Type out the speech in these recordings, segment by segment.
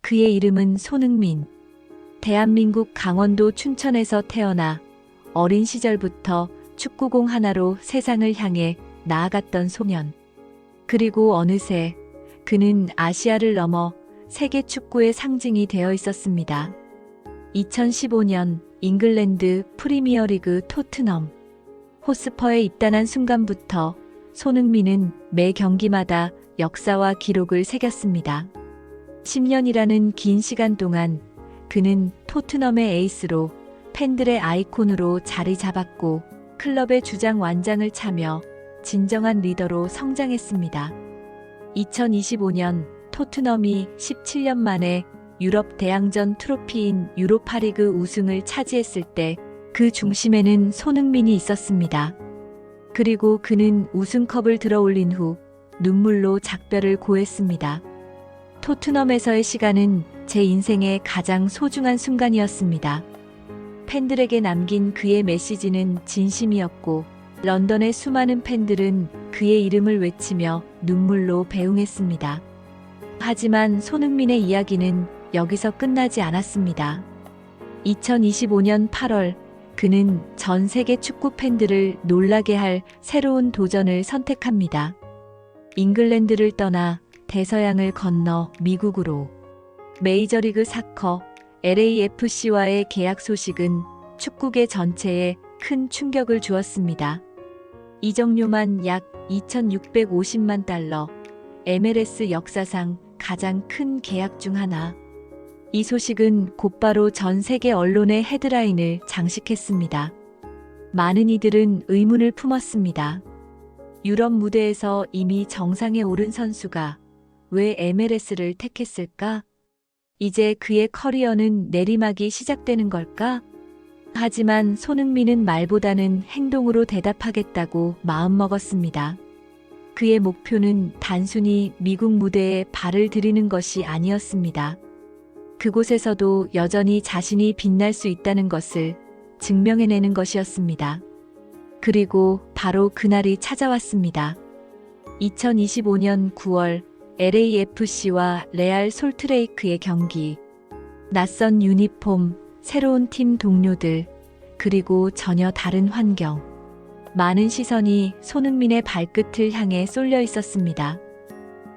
그의 이름은 손흥민. 대한민국 강원도 춘천에서 태어나 어린 시절부터 축구공 하나로 세상을 향해 나아갔던 소년. 그리고 어느새 그는 아시아를 넘어 세계 축구의 상징이 되어 있었습니다. 2015년 잉글랜드 프리미어리그 토트넘 호스퍼에 입단한 순간부터 손흥민은 매 경기마다 역사와 기록을 새겼습니다. 10년이라는 긴 시간 동안 그는 토트넘의 에이스로 팬들의 아이콘으로 자리 잡았고 클럽의 주장 완장을 차며 진정한 리더로 성장했습니다. 2025년 토트넘이 17년 만에 유럽 대항전 트로피인 유로파리그 우승을 차지했을 때 그 중심에는 손흥민이 있었습니다. 그리고 그는 우승컵을 들어올린 후 눈물로 작별을 고했습니다. 토트넘에서의 시간은 제 인생의 가장 소중한 순간이었습니다. 팬들에게 남긴 그의 메시지는 진심이었고 런던의 수많은 팬들은 그의 이름을 외치며 눈물로 배웅했습니다. 하지만 손흥민의 이야기는 여기서 끝나지 않았습니다. 2025년 8월 그는 전 세계 축구 팬들을 놀라게 할 새로운 도전을 선택합니다. 잉글랜드를 떠나 대서양을 건너 미국으로. 메이저리그 사커 LAFC와의 계약 소식은 축구계 전체에 큰 충격을 주었습니다. 이적료만 약 2,650만 달러, MLS 역사상 가장 큰 계약 중 하나. 이 소식은 곧바로 전 세계 언론의 헤드라인을 장식했습니다. 많은 이들은 의문을 품었습니다. 유럽 무대에서 이미 정상에 오른 선수가 왜 MLS를 택했을까? 이제 그의 커리어는 내리막이 시작되는 걸까? 하지만 손흥민은 말보다는 행동으로 대답하겠다고 마음먹었습니다. 그의 목표는 단순히 미국 무대에 발을 들이는 것이 아니었습니다. 그곳에서도 여전히 자신이 빛날 수 있다는 것을 증명해내는 것이었습니다. 그리고 바로 그날이 찾아왔습니다. 2025년 9월 LAFC와 레알 솔트레이크의 경기. 낯선 유니폼, 새로운 팀 동료들, 그리고 전혀 다른 환경. 많은 시선이 손흥민의 발끝을 향해 쏠려 있었습니다.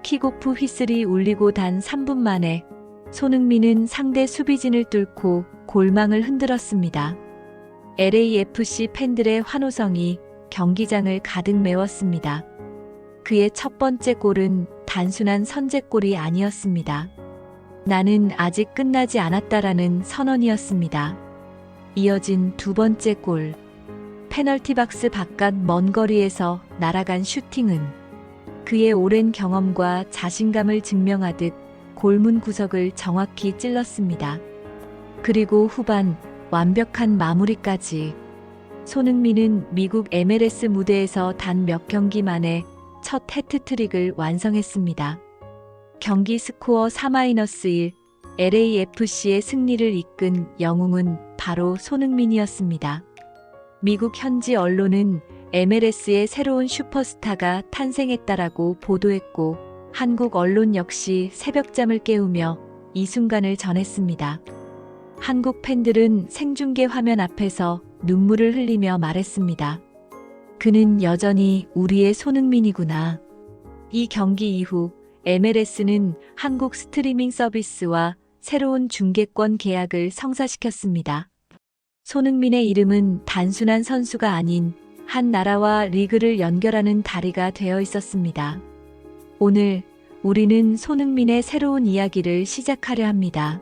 킥오프 휘슬이 울리고 단 3분 만에 손흥민은 상대 수비진을 뚫고 골망을 흔들었습니다. LAFC 팬들의 환호성이 경기장을 가득 메웠습니다. 그의 첫 번째 골은 단순한 선제골이 아니었습니다. 나는 아직 끝나지 않았다라는 선언이었습니다. 이어진 두 번째 골. 페널티 박스 바깥 먼 거리에서 날아간 슈팅은 그의 오랜 경험과 자신감을 증명하듯 골문 구석을 정확히 찔렀습니다. 그리고 후반 완벽한 마무리까지. 손흥민은 미국 MLS 무대에서 단 몇 경기 만에 첫 해트트릭을 완성했습니다. 경기 스코어 4-1, LAFC의 승리를 이끈 영웅은 바로 손흥민이었습니다. 미국 현지 언론은 MLS의 새로운 슈퍼스타가 탄생했다라고 보도했고 한국 언론 역시 새벽잠을 깨우며 이 순간을 전했습니다. 한국 팬들은 생중계 화면 앞에서 눈물을 흘리며 말했습니다. 그는 여전히 우리의 손흥민이구나. 이 경기 이후 MLS는 한국 스트리밍 서비스와 새로운 중계권 계약을 성사시켰습니다. 손흥민의 이름은 단순한 선수가 아닌 한 나라와 리그를 연결하는 다리가 되어 있었습니다. 오늘 우리는 손흥민의 새로운 이야기를 시작하려 합니다.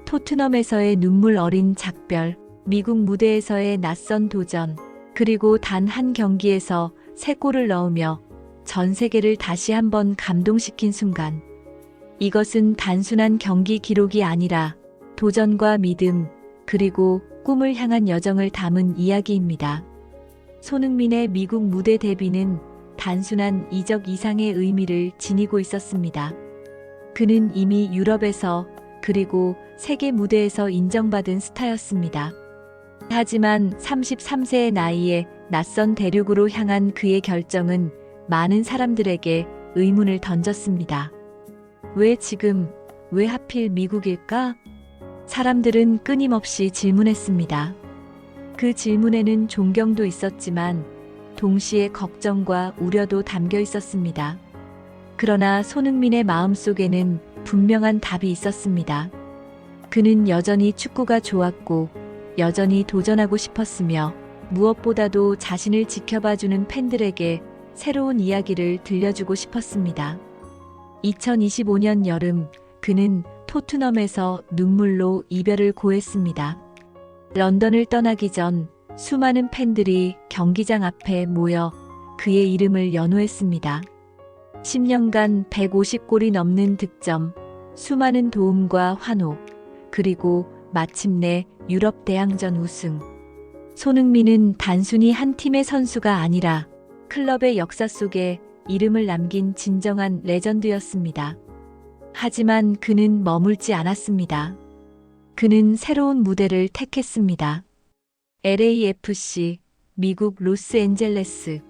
토트넘에서의 눈물 어린 작별, 미국 무대에서의 낯선 도전, 그리고 단 한 경기에서 3골을 넣으며 전 세계를 다시 한번 감동시킨 순간. 이것은 단순한 경기 기록이 아니라 도전과 믿음, 그리고 꿈을 향한 여정을 담은 이야기입니다. 손흥민의 미국 무대 데뷔는 단순한 이적 이상의 의미를 지니고 있었습니다. 그는 이미 유럽에서 그리고 세계 무대에서 인정받은 스타였습니다. 하지만 33세의 나이에 낯선 대륙으로 향한 그의 결정은 많은 사람들에게 의문을 던졌습니다. 왜 지금, 왜 하필 미국일까? 사람들은 끊임없이 질문했습니다. 그 질문에는 존경도 있었지만 동시에 걱정과 우려도 담겨 있었습니다. 그러나 손흥민의 마음속에는 분명한 답이 있었습니다. 그는 여전히 축구가 좋았고 여전히 도전하고 싶었으며 무엇보다도 자신을 지켜봐주는 팬들에게 새로운 이야기를 들려주고 싶었습니다. 2025년 여름, 그는 토트넘에서 눈물로 이별을 고했습니다. 런던을 떠나기 전 수많은 팬들이 경기장 앞에 모여 그의 이름을 연호했습니다. 10년간 150골이 넘는 득점, 수많은 도움과 환호, 그리고 마침내 유럽 대항전 우승. 손흥민은 단순히 한 팀의 선수가 아니라 클럽의 역사 속에 이름을 남긴 진정한 레전드였습니다. 하지만 그는 머물지 않았습니다. 그는 새로운 무대를 택했습니다. LAFC, 미국 로스앤젤레스,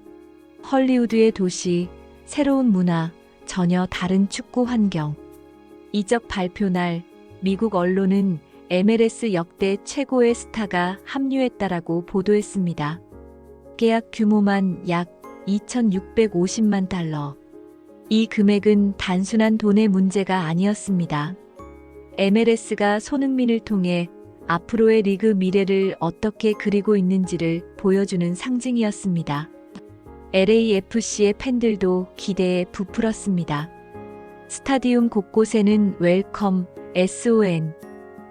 헐리우드의 도시, 새로운 문화, 전혀 다른 축구 환경. 이적 발표 날, 미국 언론은 MLS 역대 최고의 스타가 합류했다라고 보도했습니다. 계약 규모만 약 2,650만 달러. 이 금액은 단순한 돈의 문제가 아니었습니다. MLS가 손흥민을 통해 앞으로의 리그 미래를 어떻게 그리고 있는지를 보여주는 상징이었습니다. LAFC의 팬들도 기대에 부풀었습니다. 스타디움 곳곳에는 웰컴, SON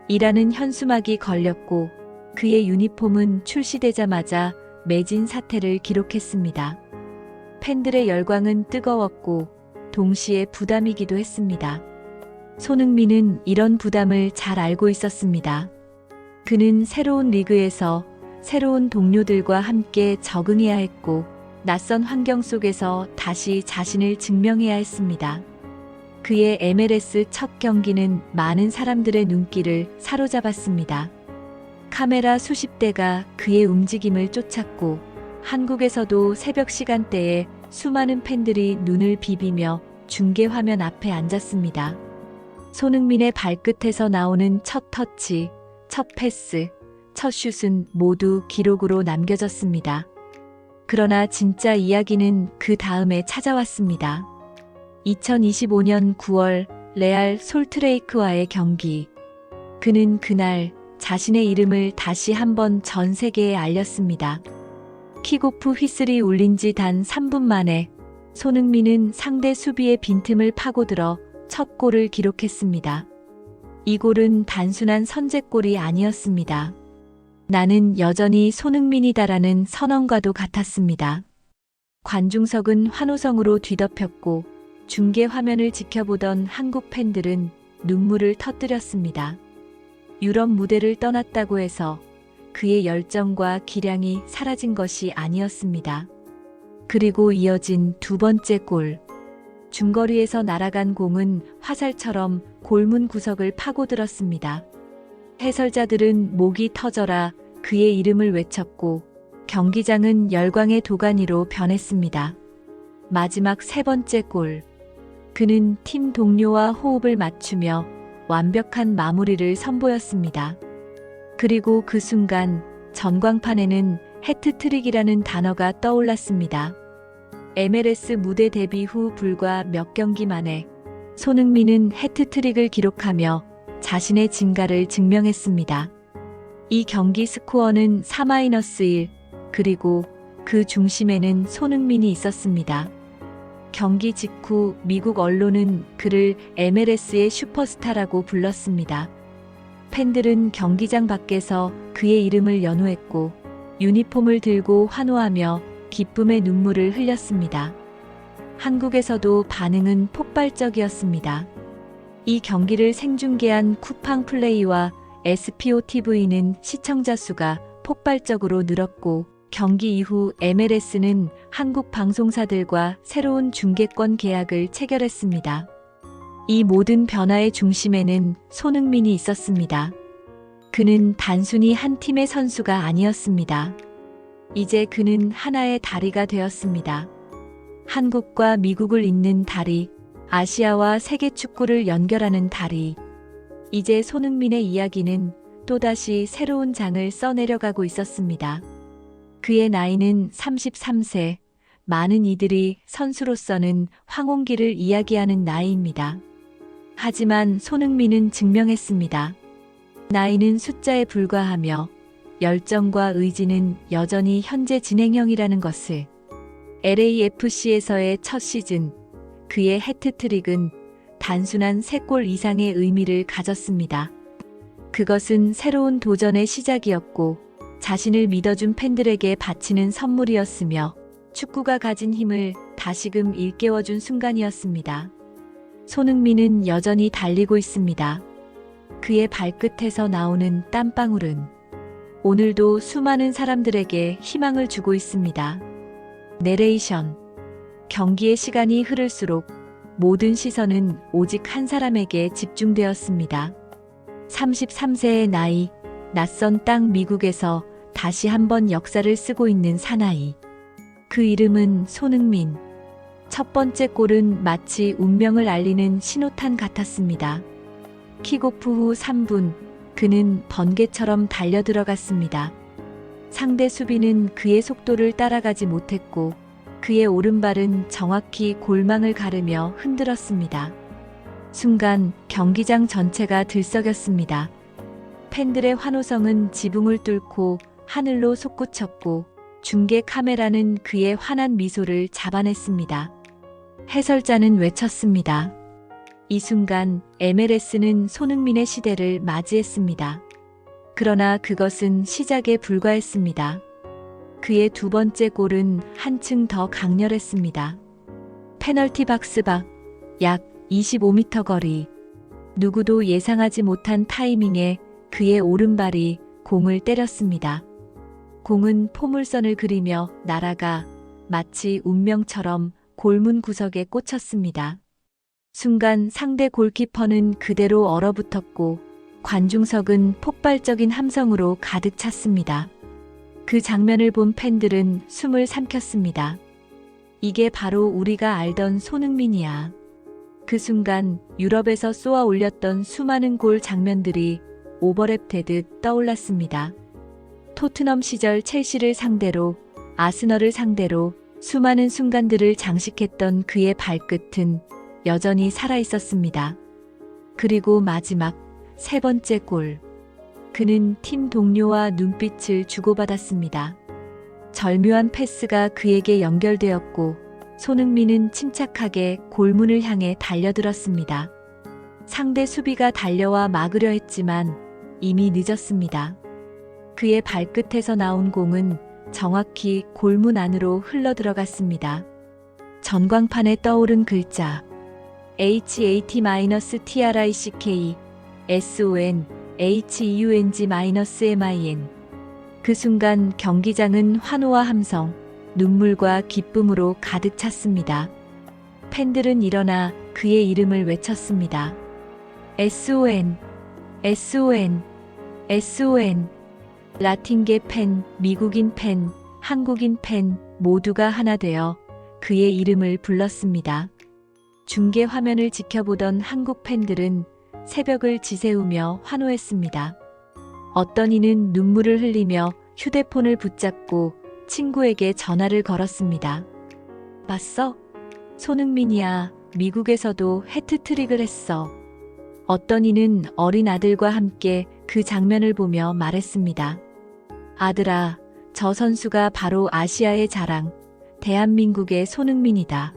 이라는 현수막이 걸렸고 그의 유니폼은 출시되자마자 매진 사태를 기록했습니다. 팬들의 열광은 뜨거웠고 동시에 부담이기도 했습니다. 손흥민은 이런 부담을 잘 알고 있었습니다. 그는 새로운 리그에서 새로운 동료들과 함께 적응해야 했고 낯선 환경 속에서 다시 자신을 증명해야 했습니다. 그의 MLS 첫 경기는 많은 사람들의 눈길을 사로잡았습니다. 카메라 수십 대가 그의 움직임을 쫓았고 한국에서도 새벽 시간대에 수많은 팬들이 눈을 비비며 중계 화면 앞에 앉았습니다. 손흥민의 발끝에서 나오는 첫 터치, 첫 패스, 첫 슛은 모두 기록으로 남겨졌습니다. 그러나 진짜 이야기는 그 다음에 찾아왔습니다. 2025년 9월 레알 솔트레이크와의 경기. 그는 그날 자신의 이름을 다시 한번 전 세계에 알렸습니다. 킥오프 휘슬이 울린 지 단 3분 만에 손흥민은 상대 수비의 빈틈을 파고들어 첫 골을 기록했습니다. 이 골은 단순한 선제골이 아니었습니다. 나는 여전히 손흥민이다라는 선언과도 같았습니다. 관중석은 환호성으로 뒤덮였고 중계 화면을 지켜보던 한국 팬들은 눈물을 터뜨렸습니다. 유럽 무대를 떠났다고 해서 그의 열정과 기량이 사라진 것이 아니었습니다. 그리고 이어진 두 번째 골. 중거리에서 날아간 공은 화살처럼 골문 구석을 파고들었습니다. 해설자들은 목이 터져라 그의 이름을 외쳤고 경기장은 열광의 도가니로 변했습니다. 마지막 세 번째 골. 그는 팀 동료와 호흡을 맞추며 완벽한 마무리를 선보였습니다. 그리고 그 순간 전광판에는 해트트릭이라는 단어가 떠올랐습니다. MLS 무대 데뷔 후 불과 몇 경기 만에 손흥민은 해트트릭을 기록하며 자신의 진가를 증명했습니다. 이 경기 스코어는 4-1, 그리고 그 중심에는 손흥민이 있었습니다. 경기 직후 미국 언론은 그를 MLS의 슈퍼스타라고 불렀습니다. 팬들은 경기장 밖에서 그의 이름을 연호했고 유니폼을 들고 환호하며 기쁨의 눈물을 흘렸습니다. 한국에서도 반응은 폭발적이었습니다. 이 경기를 생중계한 쿠팡 플레이와 SPOTV는 시청자 수가 폭발적으로 늘었고 경기 이후 MLS는 한국 방송사들과 새로운 중계권 계약을 체결했습니다. 이 모든 변화의 중심에는 손흥민이 있었습니다. 그는 단순히 한 팀의 선수가 아니었습니다. 이제 그는 하나의 다리가 되었습니다. 한국과 미국을 잇는 다리, 아시아와 세계 축구를 연결하는 다리. 이제 손흥민의 이야기는 또다시 새로운 장을 써내려가고 있었습니다. 그의 나이는 33세, 많은 이들이 선수로서는 황혼기를 이야기하는 나이입니다. 하지만 손흥민은 증명했습니다. 나이는 숫자에 불과하며 열정과 의지는 여전히 현재 진행형이라는 것을. LAFC에서의 첫 시즌, 그의 해트트릭은 단순한 3골 이상의 의미를 가졌습니다. 그것은 새로운 도전의 시작이었고 자신을 믿어준 팬들에게 바치는 선물이었으며 축구가 가진 힘을 다시금 일깨워준 순간이었습니다. 손흥민은 여전히 달리고 있습니다. 그의 발끝에서 나오는 땀방울은 오늘도 수많은 사람들에게 희망을 주고 있습니다. 내레이션. 경기의 시간이 흐를수록 모든 시선은 오직 한 사람에게 집중되었습니다. 33세의 나이, 낯선 땅 미국에서 다시 한번 역사를 쓰고 있는 사나이. 그 이름은 손흥민. 첫 번째 골은 마치 운명을 알리는 신호탄 같았습니다. 킥오프 후 3분, 그는 번개처럼 달려들어갔습니다. 상대 수비는 그의 속도를 따라가지 못했고 그의 오른발은 정확히 골망을 가르며 흔들었습니다. 순간 경기장 전체가 들썩였습니다. 팬들의 환호성은 지붕을 뚫고 하늘로 솟구쳤고 중계 카메라는 그의 환한 미소를 잡아냈습니다. 해설자는 외쳤습니다. 이 순간 MLS는 손흥민의 시대를 맞이했습니다. 그러나 그것은 시작에 불과했습니다. 그의 두 번째 골은 한층 더 강렬했습니다. 페널티 박스 밖 약 25m 거리. 누구도 예상하지 못한 타이밍에 그의 오른발이 공을 때렸습니다. 공은 포물선을 그리며 날아가 마치 운명처럼 골문 구석에 꽂혔습니다. 순간 상대 골키퍼는 그대로 얼어붙었고 관중석은 폭발적인 함성으로 가득 찼습니다. 그 장면을 본 팬들은 숨을 삼켰습니다. 이게 바로 우리가 알던 손흥민이야. 그 순간 유럽에서 쏘아 올렸던 수많은 골 장면들이 오버랩되듯 떠올랐습니다. 토트넘 시절 첼시를 상대로, 아스널을 상대로 수많은 순간들을 장식했던 그의 발끝은 여전히 살아있었습니다. 그리고 마지막 세 번째 골. 그는 팀 동료와 눈빛을 주고받았습니다. 절묘한 패스가 그에게 연결되었고 손흥민은 침착하게 골문을 향해 달려들었습니다. 상대 수비가 달려와 막으려 했지만 이미 늦었습니다. 그의 발끝에서 나온 공은 정확히 골문 안으로 흘러들어갔습니다. 전광판에 떠오른 글자 HAT-TRICK SON HEUNG-MIN. 그 순간 경기장은 환호와 함성, 눈물과 기쁨으로 가득 찼습니다. 팬들은 일어나 그의 이름을 외쳤습니다. SON, SON, SON. 라틴계 팬, 미국인 팬, 한국인 팬 모두가 하나 되어 그의 이름을 불렀습니다. 중계 화면을 지켜보던 한국 팬들은 새벽을 지새우며 환호했습니다. 어떤 이는 눈물을 흘리며 휴대폰을 붙잡고 친구에게 전화를 걸었습니다. 봤어? 손흥민이야. 미국에서도 해트트릭을 했어. 어떤 이는 어린 아들과 함께 그 장면을 보며 말했습니다. 아들아, 저 선수가 바로 아시아의 자랑, 대한민국의 손흥민이다.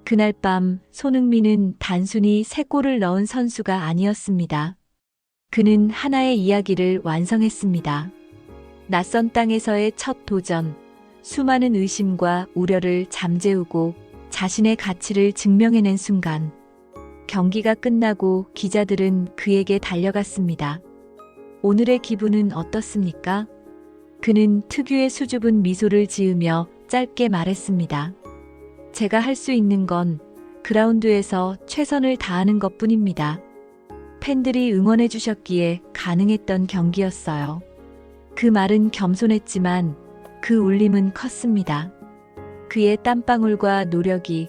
그날 밤 손흥민은 단순히 3골을 넣은 선수가 아니었습니다. 그는 하나의 이야기를 완성했습니다. 낯선 땅에서의 첫 도전, 수많은 의심과 우려를 잠재우고 자신의 가치를 증명해낸 순간. 경기가 끝나고 기자들은 그에게 달려갔습니다. 오늘의 기분은 어떻습니까? 그는 특유의 수줍은 미소를 지으며 짧게 말했습니다. 제가 할 수 있는 건 그라운드에서 최선을 다하는 것뿐입니다. 팬들이 응원해 주셨기에 가능했던 경기였어요. 그 말은 겸손했지만 그 울림은 컸습니다. 그의 땀방울과 노력이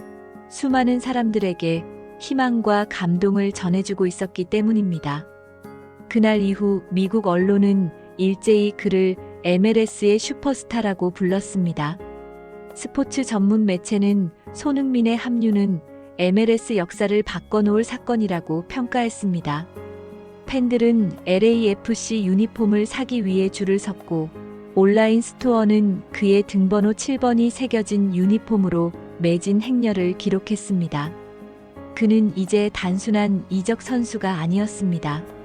수많은 사람들에게 희망과 감동을 전해주고 있었기 때문입니다. 그날 이후 미국 언론은 일제히 그를 MLS의 슈퍼스타라고 불렀습니다. 스포츠 전문 매체는 손흥민의 합류는 MLS 역사를 바꿔놓을 사건이라고 평가했습니다. 팬들은 LAFC 유니폼을 사기 위해 줄을 섰고 온라인 스토어는 그의 등번호 7번이 새겨진 유니폼으로 매진 행렬을 기록했습니다. 그는 이제 단순한 이적 선수가 아니었습니다.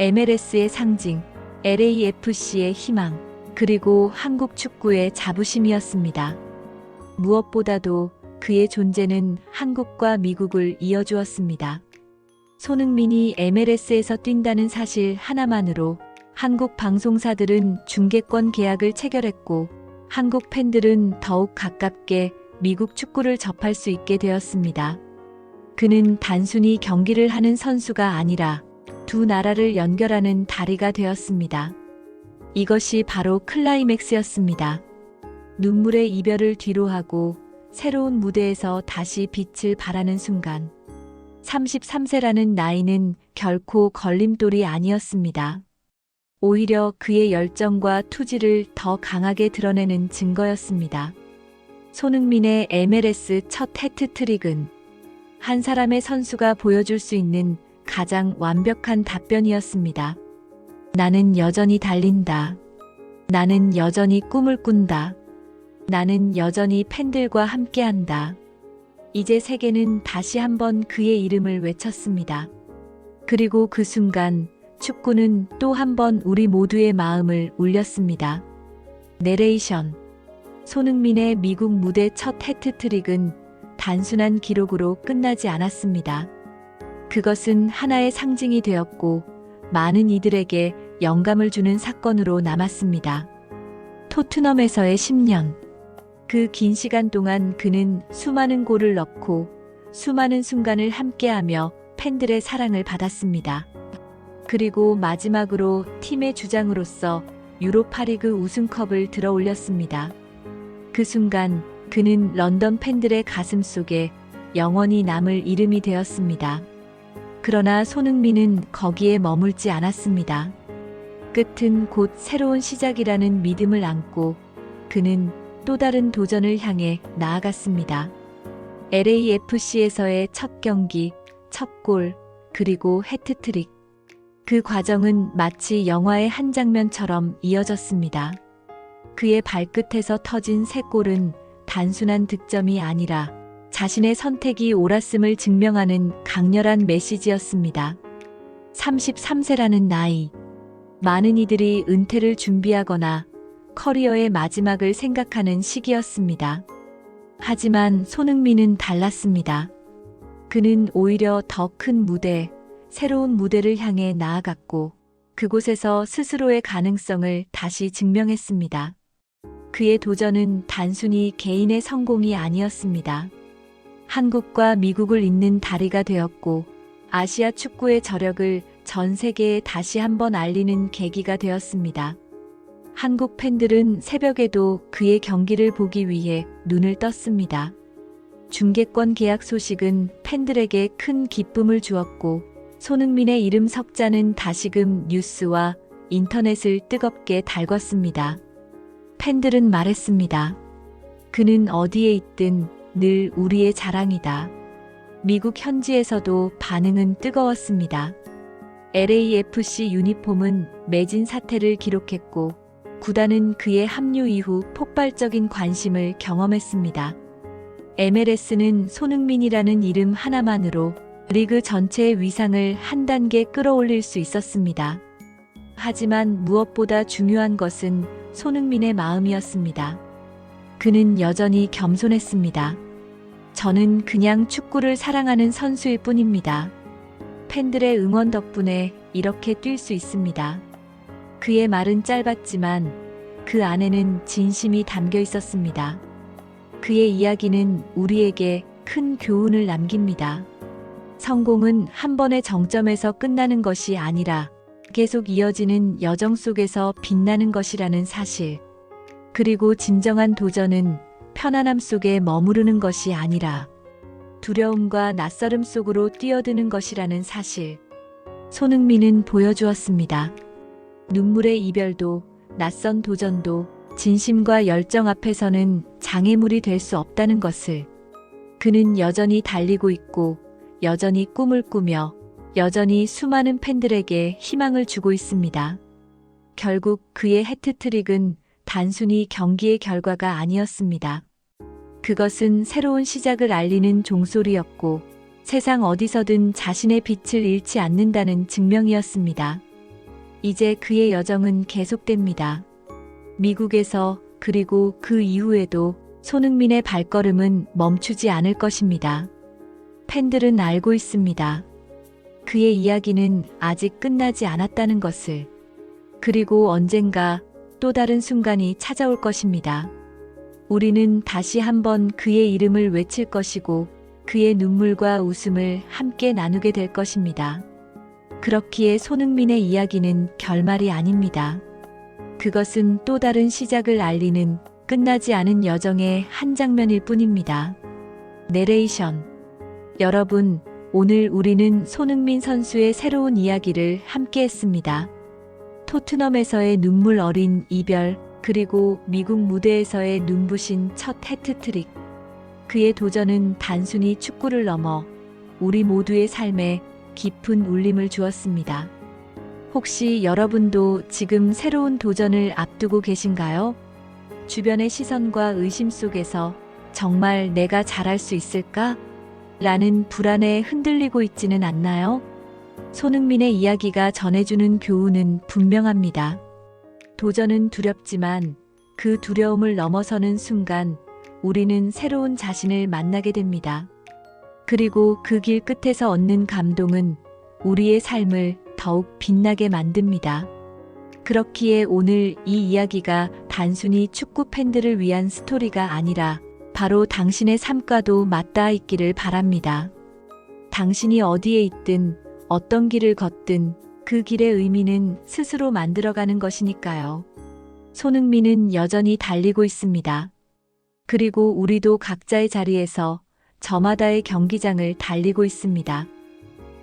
MLS의 상징, LAFC의 희망, 그리고 한국 축구의 자부심이었습니다. 무엇보다도 그의 존재는 한국과 미국을 이어주었습니다. 손흥민이 MLS에서 뛴다는 사실 하나만으로 한국 방송사들은 중계권 계약을 체결했고 한국 팬들은 더욱 가깝게 미국 축구를 접할 수 있게 되었습니다. 그는 단순히 경기를 하는 선수가 아니라 두 나라를 연결하는 다리가 되었습니다. 이것이 바로 클라이맥스였습니다. 눈물의 이별을 뒤로하고 새로운 무대에서 다시 빛을 발하는 순간 33세라는 나이는 결코 걸림돌이 아니었습니다. 오히려 그의 열정과 투지를 더 강하게 드러내는 증거였습니다. 손흥민의 MLS 첫 해트트릭은 한 사람의 선수가 보여줄 수 있는 가장 완벽한 답변이었습니다. 나는 여전히 달린다. 나는 여전히 꿈을 꾼다. 나는 여전히 팬들과 함께한다. 이제 세계는 다시 한번 그의 이름을 외쳤습니다. 그리고 그 순간 축구는 또 한 번 우리 모두의 마음을 울렸습니다. 내레이션. 손흥민의 미국 무대 첫 해트트릭은 단순한 기록으로 끝나지 않았습니다. 그것은 하나의 상징이 되었고 많은 이들에게 영감을 주는 사건으로 남았습니다. 토트넘에서의 10년. 그 긴 시간 동안 그는 수많은 골을 넣고 수많은 순간을 함께하며 팬들의 사랑을 받았습니다. 그리고 마지막으로 팀의 주장으로서 유로파리그 우승컵을 들어 올렸습니다. 그 순간 그는 런던 팬들의 가슴 속에 영원히 남을 이름이 되었습니다. 그러나 손흥민은 거기에 머물지 않았습니다. 끝은 곧 새로운 시작이라는 믿음을 안고 그는 또 다른 도전을 향해 나아갔습니다. LAFC에서의 첫 경기, 첫 골, 그리고 해트트릭. 그 과정은 마치 영화의 한 장면처럼 이어졌습니다. 그의 발끝에서 터진 새 골은 단순한 득점이 아니라 자신의 선택이 옳았음을 증명하는 강렬한 메시지였습니다. 33세라는 나이. 많은 이들이 은퇴를 준비하거나 커리어의 마지막을 생각하는 시기였습니다. 하지만 손흥민은 달랐습니다. 그는 오히려 더 큰 무대, 새로운 무대를 향해 나아갔고 그곳에서 스스로의 가능성을 다시 증명했습니다. 그의 도전은 단순히 개인의 성공이 아니었습니다. 한국과 미국을 잇는 다리가 되었고 아시아 축구의 저력을 전 세계에 다시 한번 알리는 계기가 되었습니다. 한국 팬들은 새벽에도 그의 경기를 보기 위해 눈을 떴습니다. 중계권 계약 소식은 팬들에게 큰 기쁨을 주었고 손흥민의 이름 석자는 다시금 뉴스와 인터넷을 뜨겁게 달궜습니다. 팬들은 말했습니다. 그는 어디에 있든 늘 우리의 자랑이다. 미국 현지에서도 반응은 뜨거웠습니다. LAFC 유니폼은 매진 사태를 기록했고 구단은 그의 합류 이후 폭발적인 관심을 경험했습니다. MLS는 손흥민이라는 이름 하나만으로 리그 전체의 위상을 한 단계 끌어올릴 수 있었습니다. 하지만 무엇보다 중요한 것은 손흥민의 마음이었습니다. 그는 여전히 겸손했습니다. 저는 그냥 축구를 사랑하는 선수일 뿐입니다. 팬들의 응원 덕분에 이렇게 뛸 수 있습니다. 그의 말은 짧았지만 그 안에는 진심이 담겨 있었습니다. 그의 이야기는 우리에게 큰 교훈을 남깁니다. 성공은 한 번의 정점에서 끝나는 것이 아니라 계속 이어지는 여정 속에서 빛나는 것이라는 사실. 그리고 진정한 도전은 편안함 속에 머무르는 것이 아니라 두려움과 낯설음 속으로 뛰어드는 것이라는 사실. 손흥민은 보여주었습니다. 눈물의 이별도, 낯선 도전도, 진심과 열정 앞에서는 장애물이 될 수 없다는 것을. 그는 여전히 달리고 있고, 여전히 꿈을 꾸며, 여전히 수많은 팬들에게 희망을 주고 있습니다. 결국 그의 해트트릭은 단순히 경기의 결과가 아니었습니다. 그것은 새로운 시작을 알리는 종소리였고, 세상 어디서든 자신의 빛을 잃지 않는다는 증명이었습니다. 이제 그의 여정은 계속됩니다. 미국에서, 그리고 그 이후에도 손흥민의 발걸음은 멈추지 않을 것입니다. 팬들은 알고 있습니다. 그의 이야기는 아직 끝나지 않았다는 것을. 그리고 언젠가 또 다른 순간이 찾아올 것입니다. 우리는 다시 한번 그의 이름을 외칠 것이고, 그의 눈물과 웃음을 함께 나누게 될 것입니다. 그렇기에 손흥민의 이야기는 결말이 아닙니다. 그것은 또 다른 시작을 알리는 끝나지 않은 여정의 한 장면일 뿐입니다. 내레이션. 여러분, 오늘 우리는 손흥민 선수의 새로운 이야기를 함께 했습니다. 토트넘에서의 눈물 어린 이별, 그리고 미국 무대에서의 눈부신 첫 해트트릭. 그의 도전은 단순히 축구를 넘어 우리 모두의 삶에 깊은 울림을 주었습니다. 혹시 여러분도 지금 새로운 도전을 앞두고 계신가요? 주변의 시선과 의심 속에서 정말 내가 잘할 수 있을까? 라는 불안에 흔들리고 있지는 않나요? 손흥민의 이야기가 전해주는 교훈은 분명합니다. 도전은 두렵지만 그 두려움을 넘어서는 순간 우리는 새로운 자신을 만나게 됩니다. 그리고 그 길 끝에서 얻는 감동은 우리의 삶을 더욱 빛나게 만듭니다. 그렇기에 오늘 이 이야기가 단순히 축구 팬들을 위한 스토리가 아니라 바로 당신의 삶과도 맞닿아 있기를 바랍니다. 당신이 어디에 있든 어떤 길을 걷든 그 길의 의미는 스스로 만들어가는 것이니까요. 손흥민은 여전히 달리고 있습니다. 그리고 우리도 각자의 자리에서 저마다의 경기장을 달리고 있습니다.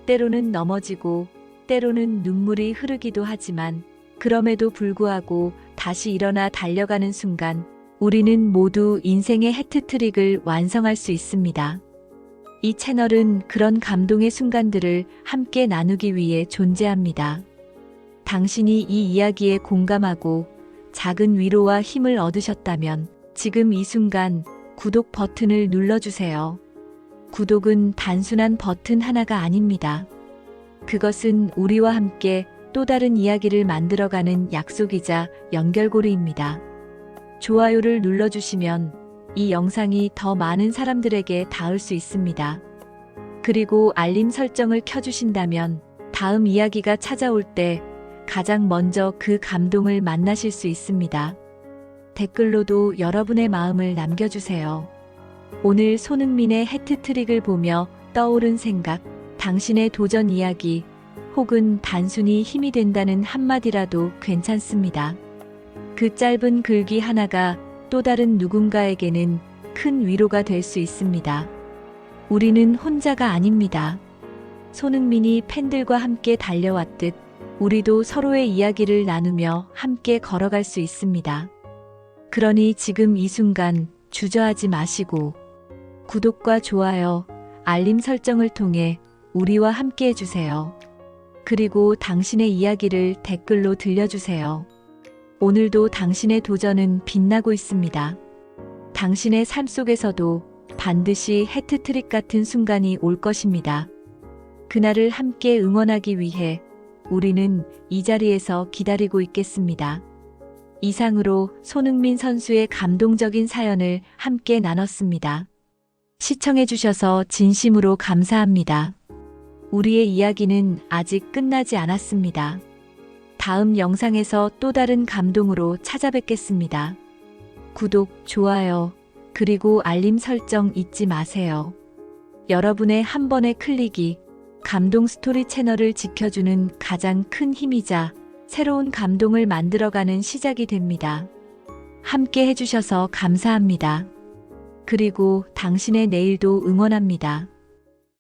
때로는 넘어지고 때로는 눈물이 흐르기도 하지만 그럼에도 불구하고 다시 일어나 달려가는 순간 우리는 모두 인생의 해트트릭을 완성할 수 있습니다. 이 채널은 그런 감동의 순간들을 함께 나누기 위해 존재합니다. 당신이 이 이야기에 공감하고 작은 위로와 힘을 얻으셨다면 지금 이 순간 구독 버튼을 눌러주세요. 구독은 단순한 버튼 하나가 아닙니다. 그것은 우리와 함께 또 다른 이야기를 만들어가는 약속이자 연결고리입니다. 좋아요를 눌러주시면 이 영상이 더 많은 사람들에게 닿을 수 있습니다. 그리고 알림 설정을 켜주신다면 다음 이야기가 찾아올 때 가장 먼저 그 감동을 만나실 수 있습니다. 댓글로도 여러분의 마음을 남겨주세요. 오늘 손흥민의 해트트릭을 보며 떠오른 생각, 당신의 도전 이야기, 혹은 단순히 힘이 된다는 한마디라도 괜찮습니다. 그 짧은 글귀 하나가 또 다른 누군가에게는 큰 위로가 될 수 있습니다. 우리는 혼자가 아닙니다. 손흥민이 팬들과 함께 달려왔듯 우리도 서로의 이야기를 나누며 함께 걸어갈 수 있습니다. 그러니 지금 이 순간 주저하지 마시고 구독과 좋아요, 알림 설정을 통해 우리와 함께 해주세요. 그리고 당신의 이야기를 댓글로 들려주세요. 오늘도 당신의 도전은 빛나고 있습니다. 당신의 삶 속에서도 반드시 해트트릭 같은 순간이 올 것입니다. 그날을 함께 응원하기 위해 우리는 이 자리에서 기다리고 있겠습니다. 이상으로 손흥민 선수의 감동적인 사연을 함께 나눴습니다. 시청해주셔서 진심으로 감사합니다. 우리의 이야기는 아직 끝나지 않았습니다. 다음 영상에서 또 다른 감동으로 찾아뵙겠습니다. 구독, 좋아요, 그리고 알림 설정 잊지 마세요. 여러분의 한 번의 클릭이 감동 스토리 채널을 지켜주는 가장 큰 힘이자 새로운 감동을 만들어가는 시작이 됩니다. 함께 해주셔서 감사합니다. 그리고 당신의 내일도 응원합니다.